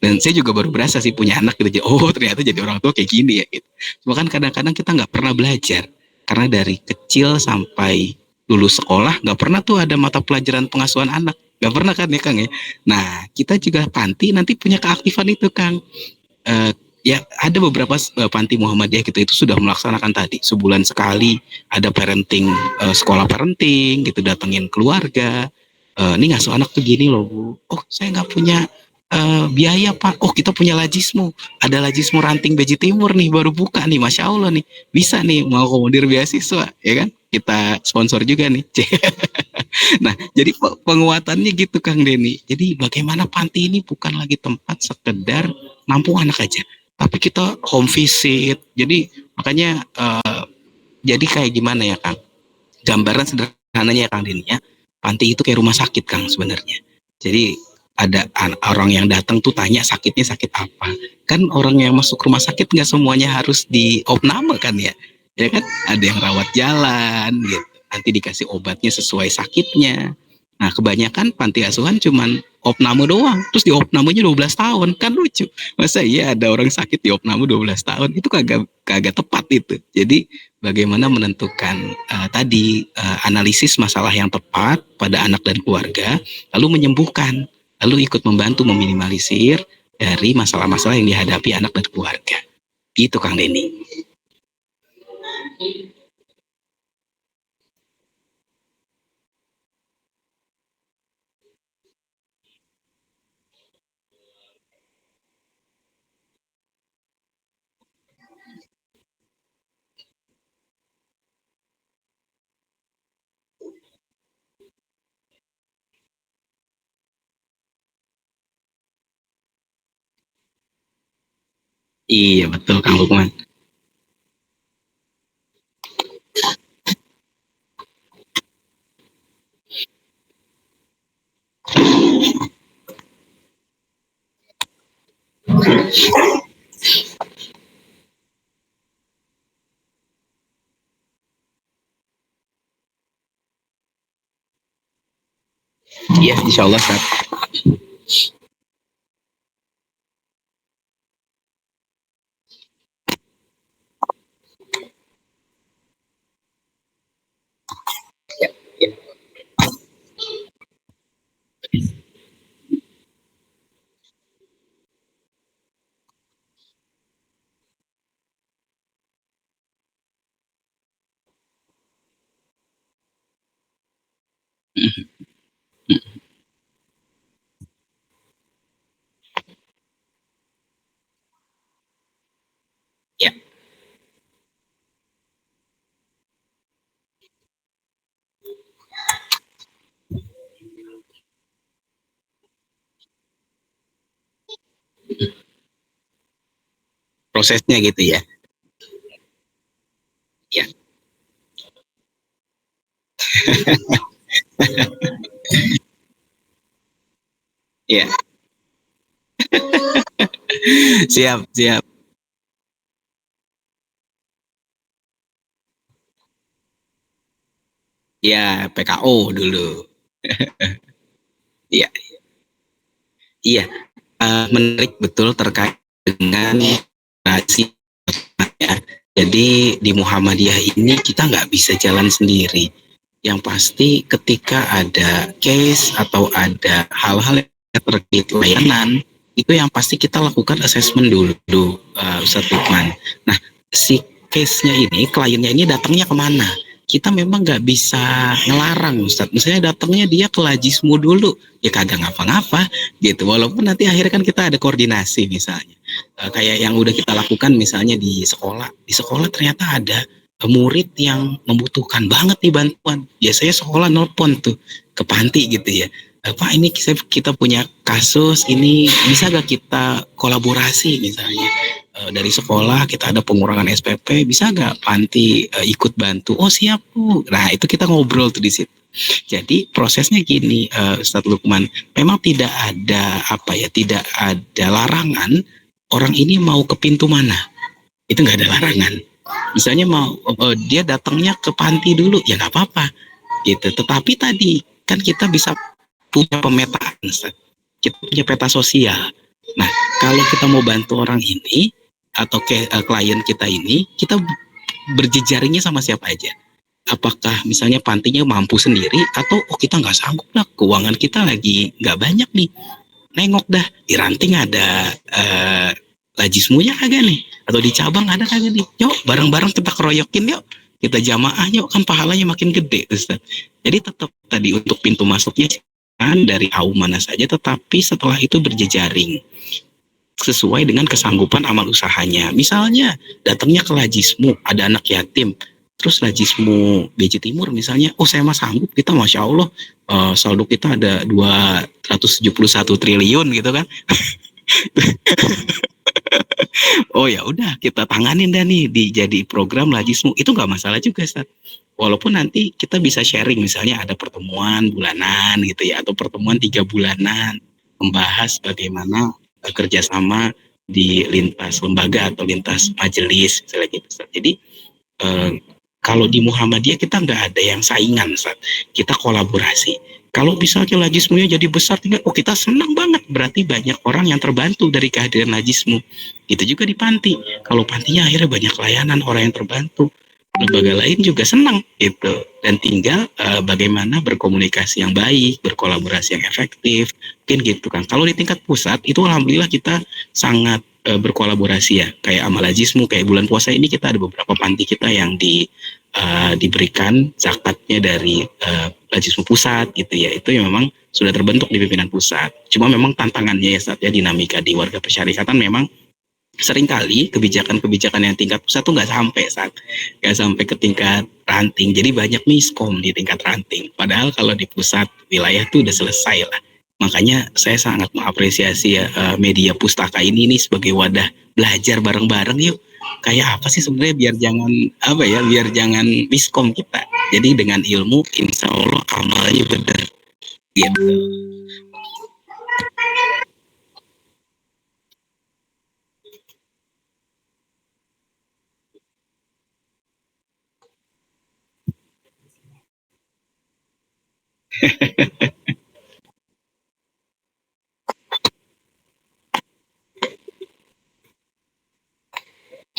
Dan saya juga baru berasa sih punya anak gitu, oh ternyata jadi orang tua kayak gini ya gitu. Cuma kan kadang-kadang kita nggak pernah belajar, karena dari kecil sampai lulus sekolah nggak pernah tuh ada mata pelajaran pengasuhan anak, nggak pernah kan ya Kang ya. Nah kita juga panti nanti punya keaktifan itu Kang. Ya ada beberapa panti Muhammadiyah gitu itu sudah melaksanakan tadi sebulan sekali ada parenting, sekolah parenting gitu, datengin keluarga, ini ngasuh anak tuh gini loh Bu. Oh saya nggak punya biaya Pak. Oh kita punya Lajismu, ada Lajismu Ranting Beji Timur nih baru buka nih, Masya Allah nih, bisa nih mau akomodir beasiswa ya kan, kita sponsor juga nih. Nah jadi penguatannya gitu Kang Denny. Jadi bagaimana panti ini bukan lagi tempat sekedar nampung anak aja, tapi kita home visit. Jadi makanya jadi kayak gimana ya Kang? Gambaran sederhananya ya Kang Dini ya. Panti itu kayak rumah sakit Kang sebenarnya. Jadi ada orang yang datang tuh tanya sakitnya sakit apa. Kan orang yang masuk rumah sakit nggak semuanya harus diopname kan ya. Ya kan ada yang rawat jalan gitu. Nanti dikasih obatnya sesuai sakitnya. Nah kebanyakan panti asuhan cuman opname doang. Terus di opnamenya 12 tahun. Kan lucu. Masa iya ada orang sakit di opname 12 tahun. Itu kagak kagak tepat itu. Jadi bagaimana menentukan tadi analisis masalah yang tepat pada anak dan keluarga, lalu menyembuhkan, lalu ikut membantu meminimalisir dari masalah-masalah yang dihadapi anak dan keluarga. Itu Kang Denny. Iya betul Kang Lukman. Iya insya Allah Kak. Ya, ya. Ya, prosesnya gitu ya. Ya, ya, siap, siap. Ya, PKO dulu. Iya, iya. Menarik betul terkait dengan rahasia ya. Jadi di Muhammadiyah ini kita nggak bisa jalan sendiri. Yang pasti ketika ada case atau ada hal-hal yang terkait layanan, itu yang pasti kita lakukan assessment dulu, Ustadz Lukman. Nah, si case-nya ini, kliennya ini datangnya kemana? Kita memang nggak bisa ngelarang Ustadz. Misalnya datangnya dia ke Lajismu dulu, ya kagak ngapa-ngapa gitu. Walaupun nanti akhirnya kan kita ada koordinasi misalnya. Kayak yang udah kita lakukan misalnya di sekolah. Di sekolah ternyata ada murid yang membutuhkan banget nih bantuan. Biasanya sekolah nelpon tuh ke panti gitu ya. Pak ini kita punya kasus ini, bisa gak kita kolaborasi misalnya dari sekolah kita ada pengurangan SPP, bisa gak panti ikut bantu? Oh siap Bu. Nah itu kita ngobrol tuh di situ. Jadi prosesnya gini, Ustadz Lukman, memang tidak ada apa ya, tidak ada larangan orang ini mau ke pintu mana. Itu nggak ada larangan. Misalnya mau dia datangnya ke panti dulu, ya nggak apa-apa gitu. Tetapi tadi kan kita bisa punya pemetaan, Ustadz. Kita punya peta sosial. Nah, kalau kita mau bantu orang ini atau klien kita ini, kita berjejaringnya sama siapa aja. Apakah misalnya pantinya mampu sendiri atau oh kita nggak sanggup lah, keuangan kita lagi nggak banyak nih, nengok dah di ranting ada lajismunya kagak nih, atau di cabang ada kagak nih, yuk bareng-bareng kita keroyokin yuk, kita jamaah yuk, kan pahalanya makin gede Ustaz. Jadi tetap tadi untuk pintu masuknya kan dari kaum mana saja, tetapi setelah itu berjejaring sesuai dengan kesanggupan amal usahanya. Misalnya datangnya ke Lajismu, ada anak yatim, terus Lajismu BJ Timur misalnya, oh saya mah sanggup, kita Masya Allah saldo kita ada 271 triliun gitu kan. Oh ya udah kita tanganin dah nih jadi program Lajismu, itu nggak masalah juga Ustaz. Walaupun nanti kita bisa sharing misalnya ada pertemuan bulanan gitu ya atau pertemuan 3 bulanan membahas bagaimana kerjasama di lintas lembaga atau lintas majelis misalnya gitu Ustaz. Jadi eh, kalau di Muhammadiyah kita nggak ada yang saingan Ustaz. Kita kolaborasi. Kalau misalnya Lajismunya jadi besar tinggal, oh kita senang banget, berarti banyak orang yang terbantu dari kehadiran Lajismu. Itu juga di panti. Kalau pantinya akhirnya banyak layanan, orang yang terbantu, lembaga lain juga senang gitu. Dan tinggal bagaimana berkomunikasi yang baik, berkolaborasi yang efektif, mungkin gitu kan. Kalau di tingkat pusat itu alhamdulillah kita sangat berkolaborasi ya. Kayak Amal Lajismu, kayak bulan puasa ini kita ada beberapa panti kita yang diberikan zakatnya dari Lajismu pusat gitu ya. Itu yang memang sudah terbentuk di pimpinan pusat. Cuma memang tantangannya ya saat ya dinamika di warga persyarikatan memang seringkali kebijakan-kebijakan yang tingkat pusat tuh nggak sampai ke tingkat ranting. Jadi banyak miskom di tingkat ranting. Padahal kalau di pusat wilayah tuh udah selesai lah. Makanya saya sangat mengapresiasi ya media pustaka ini nih sebagai wadah belajar bareng-bareng yuk. Kayak apa sih sebenarnya biar jangan miskom kita. Jadi dengan ilmu insya Allah amalnya benar. Gitu.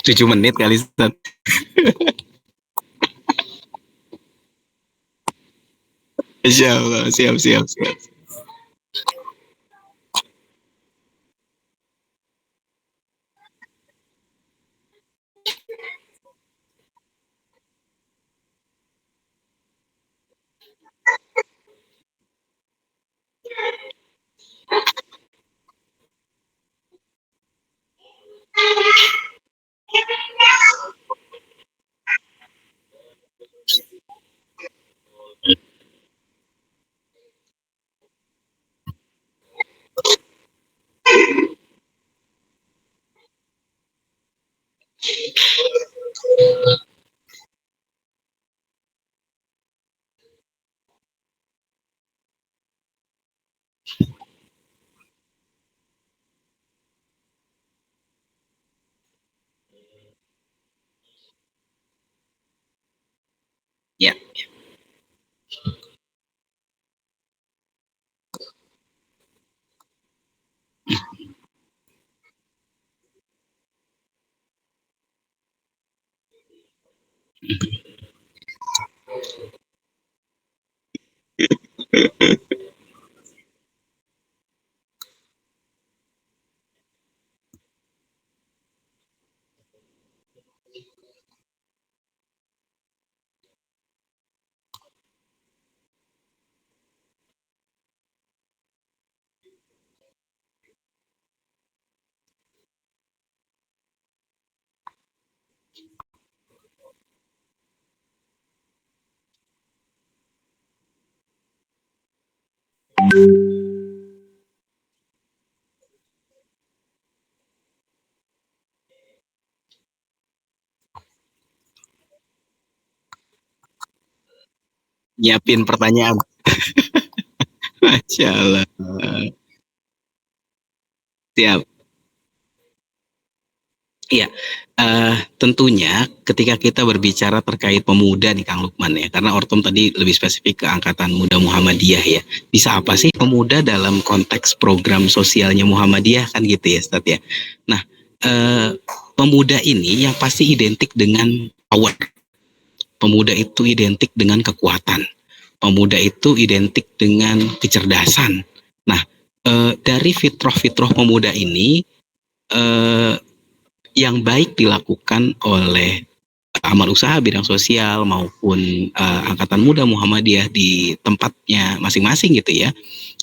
Tujuh menit kali Ustaz. Insya Allah, siap, siap, siap. Ya. Nyiapin pertanyaan. Masya Allah. Siap. Iya, tentunya ketika kita berbicara terkait pemuda nih Kang Lukman ya, karena Ortom tadi lebih spesifik ke Angkatan Muda Muhammadiyah ya. Bisa apa sih pemuda dalam konteks program sosialnya Muhammadiyah kan gitu ya, Ustaz ya. Nah, pemuda ini yang pasti identik dengan power. Pemuda itu identik dengan kekuatan. Pemuda itu identik dengan kecerdasan. Nah, dari fitrah-fitrah pemuda ini yang baik dilakukan oleh amal usaha bidang sosial maupun Angkatan Muda Muhammadiyah di tempatnya masing-masing gitu ya,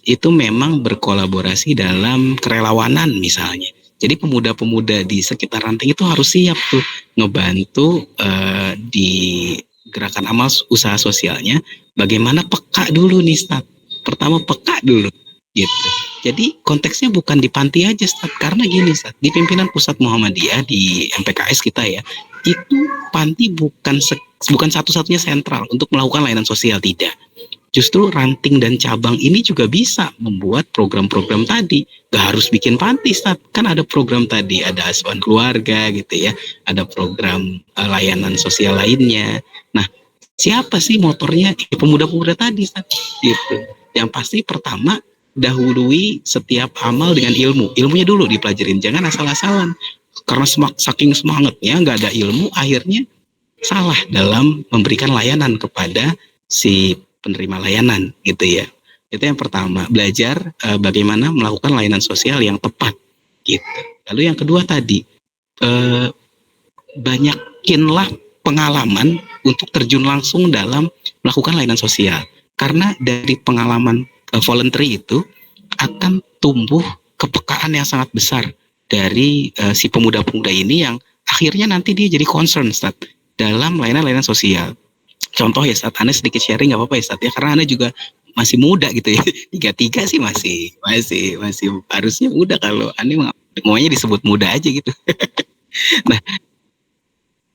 itu memang berkolaborasi dalam kerelawanan misalnya. Jadi pemuda-pemuda di sekitar ranting itu harus siap tuh ngebantu di gerakan amal usaha sosialnya. Bagaimana peka dulu nih Ustaz. Pertama peka dulu gitu. Jadi konteksnya bukan di panti aja, Ustaz. Karena gini, Ustaz, di pimpinan pusat Muhammadiyah di MPKS kita ya, itu panti bukan satu-satunya sentral untuk melakukan layanan sosial, tidak. Justru ranting dan cabang ini juga bisa membuat program-program tadi. Gak harus bikin panti, Ustaz. Kan ada program tadi, ada asuhan keluarga gitu ya, ada program layanan sosial lainnya. Nah, siapa sih motornya? Pemuda-pemuda tadi, Ustaz. Gitu. Yang pasti pertama, dahului setiap amal dengan ilmu. Ilmunya dulu dipelajarin, jangan asal-asalan. Karena saking semangatnya nggak ada ilmu, akhirnya salah dalam memberikan layanan kepada si penerima layanan gitu ya. Itu yang pertama, belajar bagaimana melakukan layanan sosial yang tepat gitu. Lalu yang kedua tadi, banyakinlah pengalaman untuk terjun langsung dalam melakukan layanan sosial. Karena dari pengalaman voluntary itu akan tumbuh kepekaan yang sangat besar dari si pemuda-pemuda ini yang akhirnya nanti dia jadi concern, Ustaz, dalam layanan-layanan sosial. Contoh ya, Ustaz, Anda sedikit sharing nggak apa-apa ya, Ustaz, ya, karena Anda juga masih muda gitu ya. 33 sih masih harusnya muda, kalau Anda maunya disebut muda aja gitu. Nah,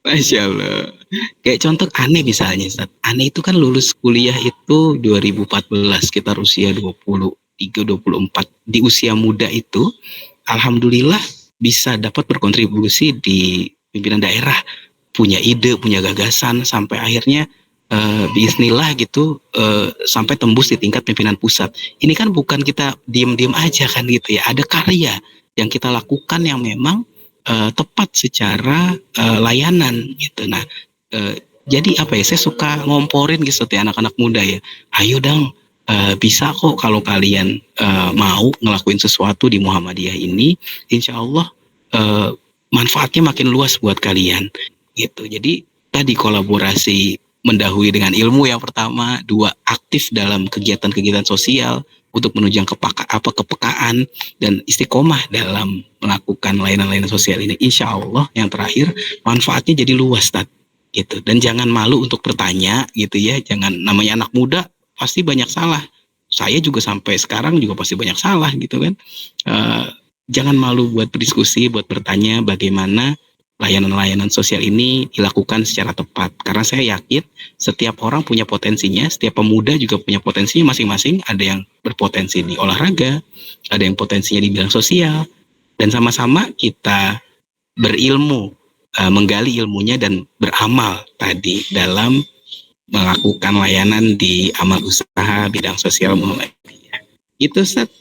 Masya Allah. Kayak contoh Ane misalnya, Ustaz. Ane itu kan lulus kuliah itu 2014, sekitar usia 23, 24. Di usia muda itu, alhamdulillah bisa dapat berkontribusi di pimpinan daerah. Punya ide, punya gagasan, sampai akhirnya bismillah gitu, sampai tembus di tingkat pimpinan pusat. Ini kan bukan kita diem-diem aja kan gitu ya. Ada karya yang kita lakukan yang memang tepat secara layanan gitu. Nah, jadi apa ya? Saya suka ngomporin gitu ya anak-anak muda ya. Ayo dong, bisa kok kalau kalian mau ngelakuin sesuatu di Muhammadiyah ini, insya Allah manfaatnya makin luas buat kalian gitu. Jadi tadi kolaborasi mendahului dengan ilmu yang pertama, dua aktif dalam kegiatan-kegiatan sosial untuk menunjang kepekaan dan istiqomah dalam melakukan layanan-layanan sosial ini. Insya Allah yang terakhir manfaatnya jadi luas, Tad, gitu. Dan jangan malu untuk bertanya gitu ya. Jangan, namanya anak muda pasti banyak salah. Saya juga sampai sekarang juga pasti banyak salah gitu kan. Jangan malu buat berdiskusi, buat bertanya bagaimana layanan-layanan sosial ini dilakukan secara tepat. Karena saya yakin setiap orang punya potensinya, setiap pemuda juga punya potensinya masing-masing. Ada yang berpotensi di olahraga, ada yang potensinya di bidang sosial, dan sama-sama kita berilmu, menggali ilmunya dan beramal tadi dalam melakukan layanan di amal usaha bidang sosial Muhammadiyah. Itu, Ustaz.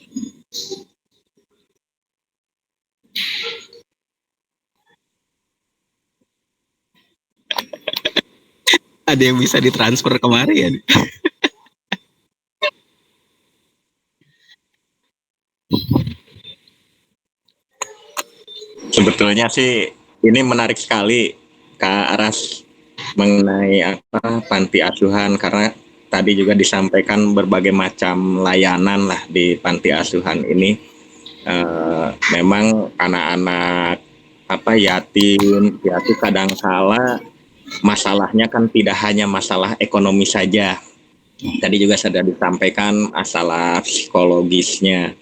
Ada yang bisa ditransfer kemarin. Sebetulnya sih ini menarik sekali Kak Aras mengenai panti asuhan, karena tadi juga disampaikan berbagai macam layanan lah di panti asuhan ini. Memang anak-anak yatim piatu kadangkala masalahnya kan tidak hanya masalah ekonomi saja. Tadi juga sudah disampaikan masalah psikologisnya.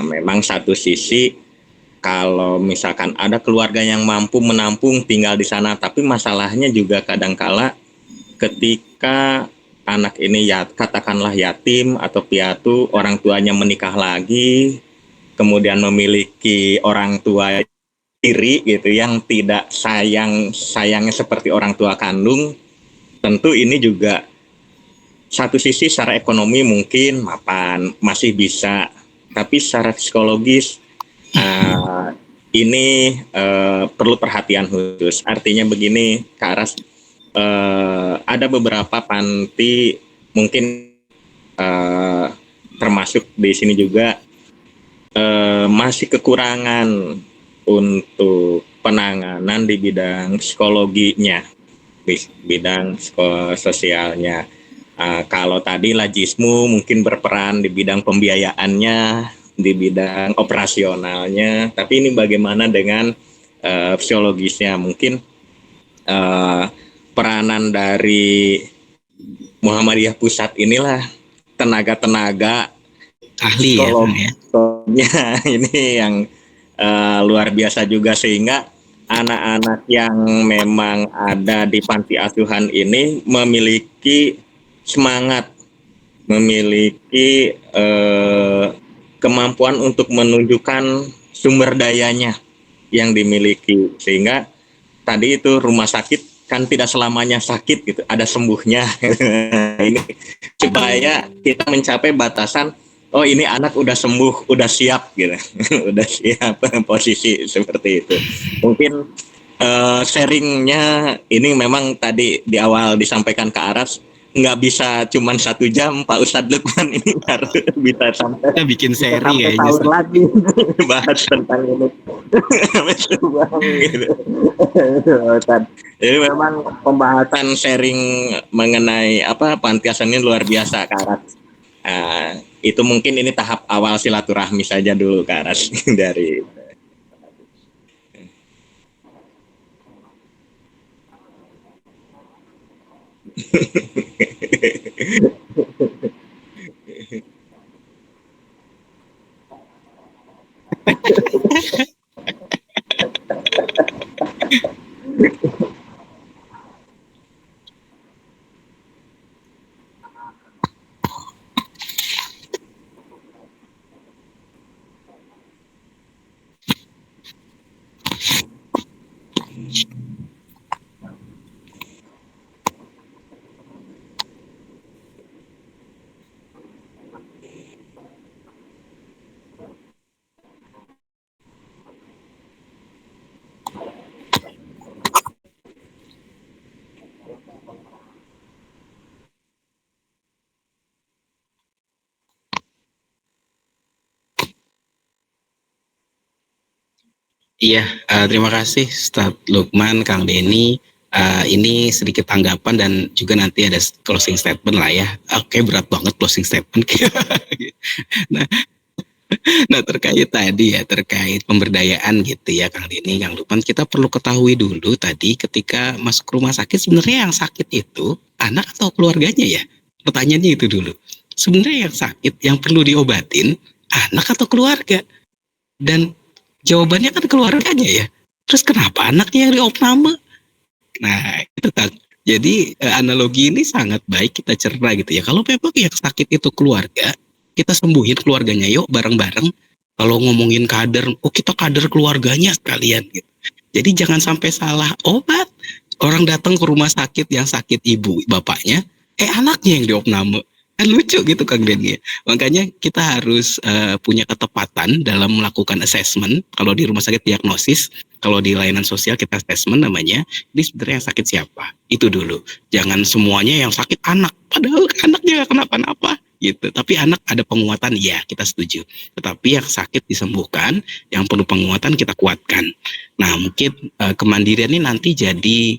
Memang satu sisi kalau misalkan ada keluarga yang mampu menampung tinggal di sana, tapi masalahnya juga kadangkala ketika anak ini katakanlah yatim atau piatu, orang tuanya menikah lagi, kemudian memiliki orang tua tiri gitu yang tidak sayangnya seperti orang tua kandung, tentu ini juga satu sisi secara ekonomi mungkin mapan masih bisa, tapi secara psikologis ini perlu perhatian khusus. Artinya begini, Kak Aras, ada beberapa panti mungkin termasuk di sini juga masih kekurangan untuk penanganan di bidang psikologinya, di bidang sosialnya. Kalau tadi Lajismu mungkin berperan di bidang pembiayaannya, di bidang operasionalnya, tapi ini bagaimana dengan psikologisnya? Mungkin peranan dari Muhammadiyah Pusat inilah tenaga-tenaga ahli ya Kang ya. psikolognya ini yang luar biasa juga, sehingga anak-anak yang memang ada di panti asuhan ini memiliki semangat, memiliki kemampuan untuk menunjukkan sumber dayanya yang dimiliki, sehingga tadi itu rumah sakit kan tidak selamanya sakit gitu, ada sembuhnya. Ini supaya kita mencapai batasan, oh ini anak udah sembuh, udah siap gitu. Udah siap posisi seperti itu. Mungkin sharingnya ini memang tadi di awal disampaikan ke Aras, nggak bisa cuma 1 jam Pak Ustadz Lukman, ini harus bisa sampai Kita bikin seri kayaknya. tahun lagi bahas tentang ini. Gitu. Jadi memang pembahasan sharing mengenai panti asuhan ini luar biasa Kak Aras. Itu mungkin ini tahap awal silaturahmi saja dulu Kak Aras dari Iya, terima kasih Ustadz Lukman, Kang Denny. Ini sedikit tanggapan dan juga nanti ada closing statement lah ya. Oke, berat banget closing statement. nah, nah terkait tadi ya, terkait pemberdayaan gitu ya Kang Denny, Kang Lukman, kita perlu ketahui dulu tadi ketika masuk rumah sakit sebenarnya yang sakit itu anak atau keluarganya ya? Pertanyaannya itu dulu. Sebenarnya yang sakit, yang perlu diobatin anak atau keluarga? Dan jawabannya kan keluarganya ya. Terus kenapa anaknya yang diopname? Nah, itu kan. Jadi analogi ini sangat baik kita cerna gitu ya. Kalau memang yang sakit itu keluarga, kita sembuhin keluarganya yuk bareng-bareng. Kalau ngomongin kader, oh kita kader keluarganya sekalian gitu. Jadi jangan sampai salah obat. Orang datang ke rumah sakit yang sakit ibu bapaknya, anaknya yang diopname. Kan lucu gitu Kang Denny. Makanya kita harus punya ketepatan dalam melakukan assessment. Kalau di rumah sakit diagnosis, kalau di layanan sosial kita assessment namanya. Ini sebenarnya yang sakit siapa? Itu dulu. Jangan semuanya yang sakit anak. Padahal anaknya gak kenapa-napa gitu. Tapi anak ada penguatan, ya kita setuju. Tetapi yang sakit disembuhkan, yang perlu penguatan kita kuatkan. Nah mungkin kemandirian ini nanti jadi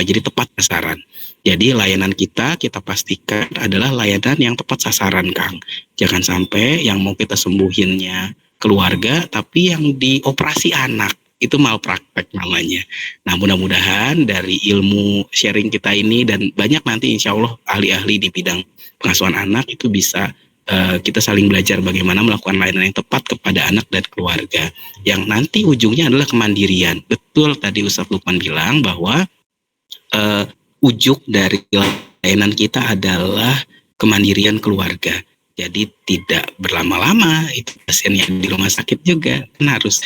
jadi tepat sasaran. Jadi layanan kita pastikan adalah layanan yang tepat sasaran Kang. Jangan sampai yang mau kita sembuhinnya keluarga, tapi yang dioperasi anak. Itu malpraktek namanya. Nah mudah-mudahan dari ilmu sharing kita ini dan banyak nanti insya Allah ahli-ahli di bidang pengasuhan anak itu bisa kita saling belajar bagaimana melakukan layanan yang tepat kepada anak dan keluarga. Yang nanti ujungnya adalah kemandirian. Betul tadi Ustadz Lukman bilang bahwa ujuk dari layanan kita adalah kemandirian keluarga. Jadi tidak berlama-lama itu pasien yang di rumah sakit juga kan harus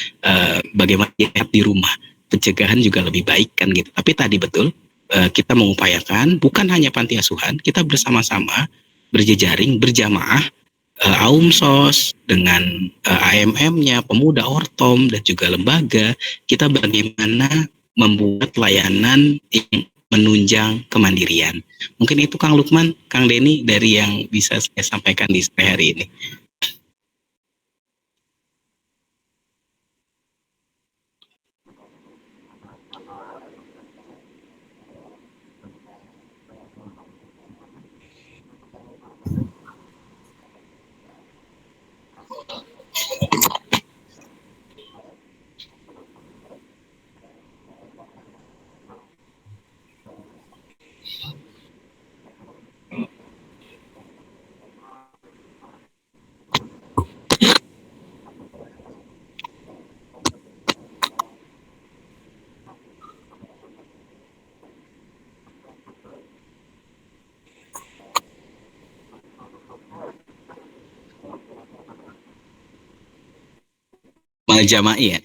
bagaimana di rumah, pencegahan juga lebih baik kan gitu. Tapi tadi betul kita mengupayakan bukan hanya panti asuhan, kita bersama-sama berjejaring berjamaah AUMSOS dengan AMM-nya, pemuda Ortom dan juga lembaga, kita bagaimana membuat layanan yang menunjang kemandirian. Mungkin itu Kang Lukman, Kang Denny dari yang bisa saya sampaikan di sore hari ini. jama'i ya.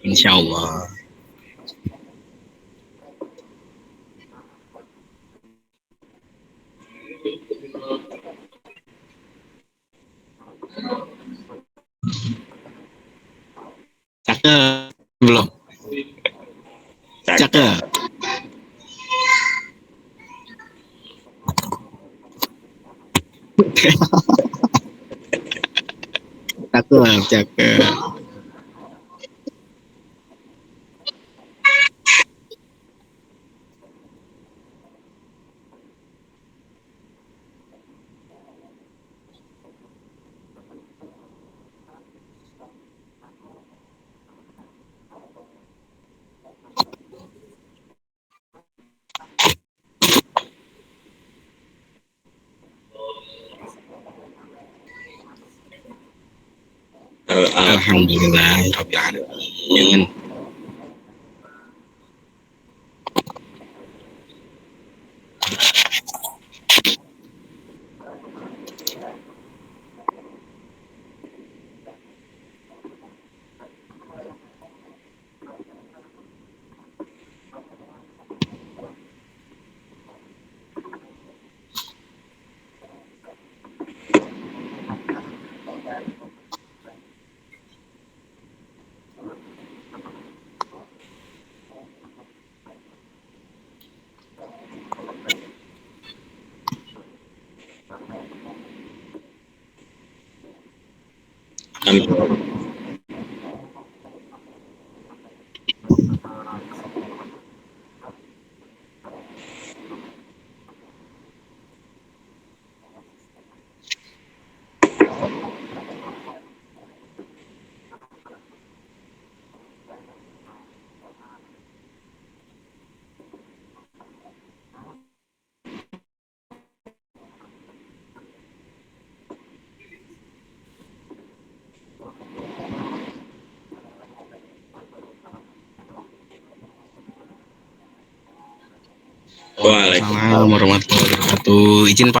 Insya Allah. Cakep belum? Cakep. Cakep, cakep. Alhamdulillah, Rabbil Alamin. Waalaikumsalam warahmatullahi wabarakatuh. Izin Pak.